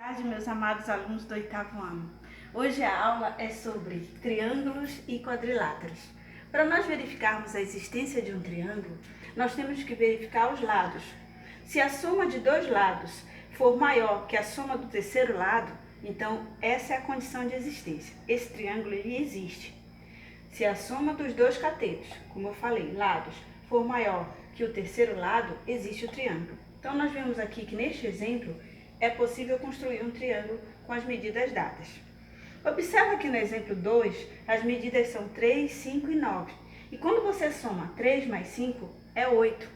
Boa tarde, meus amados alunos do 8º ano. Hoje a aula é sobre triângulos e quadriláteros. Para nós verificarmos a existência de um triângulo, nós temos que verificar os lados. Se a soma de dois lados for maior que a soma do terceiro lado, então essa é a condição de existência. Esse triângulo ele existe. Se a soma dos dois catetos, como eu falei, lados, for maior que o terceiro lado, existe o triângulo. Então nós vemos aqui que neste exemplo é possível construir um triângulo com as medidas dadas. Observa que no exemplo 2, as medidas são 3, 5 e 9. E quando você soma 3 mais 5, é 8.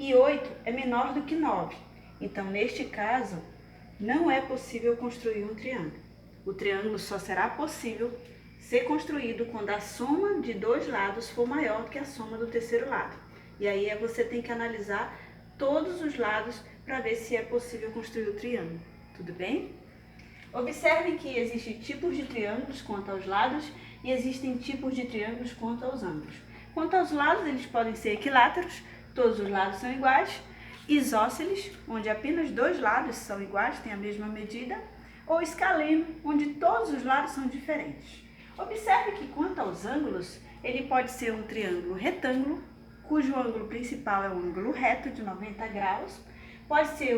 E 8 é menor do que 9. Então, neste caso, não é possível construir um triângulo. O triângulo só será possível ser construído quando a soma de dois lados for maior que a soma do terceiro lado. E aí você tem que analisar todos os lados para ver se é possível construir o triângulo. Tudo bem? Observem que existem tipos de triângulos quanto aos lados e existem tipos de triângulos quanto aos ângulos. Quanto aos lados, eles podem ser equiláteros, todos os lados são iguais, isósceles, onde apenas dois lados são iguais, têm a mesma medida, ou escaleno, onde todos os lados são diferentes. Observe que quanto aos ângulos, ele pode ser um triângulo retângulo, cujo ângulo principal é o ângulo reto de 90 graus, pode ser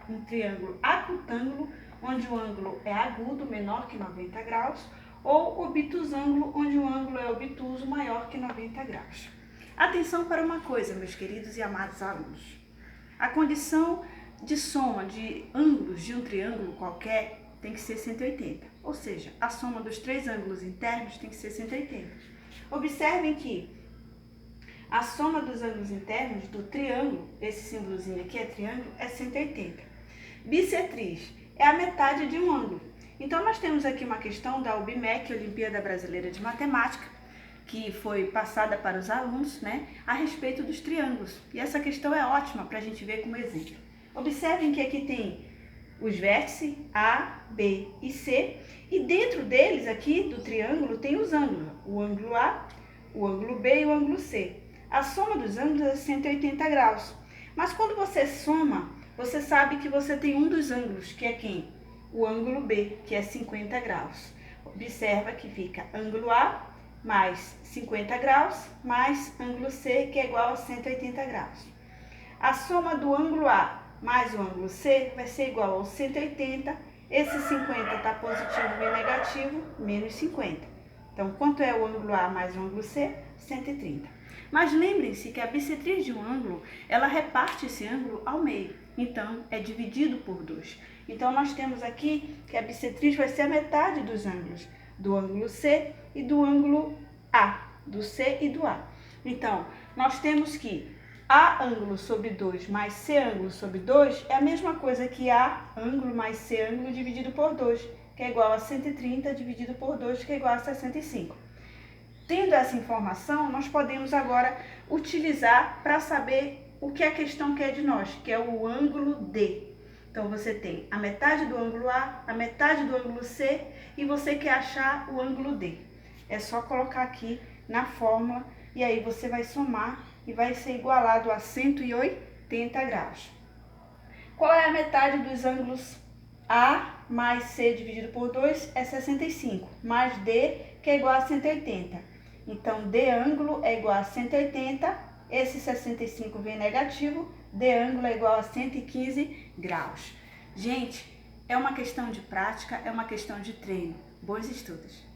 um triângulo acutângulo, onde o ângulo é agudo, menor que 90 graus, ou obtusângulo, onde o ângulo é obtuso, maior que 90 graus. Atenção para uma coisa, meus queridos e amados alunos. A condição de soma de ângulos de um triângulo qualquer tem que ser 180, ou seja, a soma dos três ângulos internos tem que ser 180. Observem que a soma dos ângulos internos do triângulo, esse símbolozinho aqui é triângulo, é 180. Bissetriz é a metade de um ângulo. Então, nós temos aqui uma questão da UBMEC, Olimpíada Brasileira de Matemática, que foi passada para os alunos, a respeito dos triângulos. E essa questão é ótima para a gente ver como exemplo. Observem que aqui tem os vértices A, B e C, e dentro deles aqui do triângulo tem os ângulos, o ângulo A, o ângulo B e o ângulo C. A soma dos ângulos é 180 graus. Mas quando você soma, você sabe que você tem um dos ângulos, que é quem? O ângulo B, que é 50 graus. Observa que fica ângulo A mais 50 graus, mais ângulo C, que é igual a 180 graus. A soma do ângulo A mais o ângulo C vai ser igual ao 180. Esse 50 está positivo e negativo, menos 50. Então, quanto é o ângulo A mais o ângulo C? 130. Mas lembrem-se que a bissetriz de um ângulo, ela reparte esse ângulo ao meio. Então, é dividido por 2. Então, nós temos aqui que a bissetriz vai ser a metade dos ângulos, do ângulo C e do ângulo A, do C e do A. Então, nós temos que A ângulo sobre 2 mais C ângulo sobre 2 é a mesma coisa que A ângulo mais C ângulo dividido por 2, que é igual a 130 dividido por 2, que é igual a 65. Tendo essa informação, nós podemos agora utilizar para saber o que a questão quer de nós, que é o ângulo D. Então, você tem a metade do ângulo A, a metade do ângulo C e você quer achar o ângulo D. É só colocar aqui na fórmula e aí você vai somar e vai ser igualado a 180 graus. Qual é a metade dos ângulos A mais C dividido por 2? É 65, mais D, que é igual a 180. Então, D ângulo é igual a 180, esse 65 vem negativo, D ângulo é igual a 115 graus. Gente, é uma questão de prática, é uma questão de treino. Bons estudos!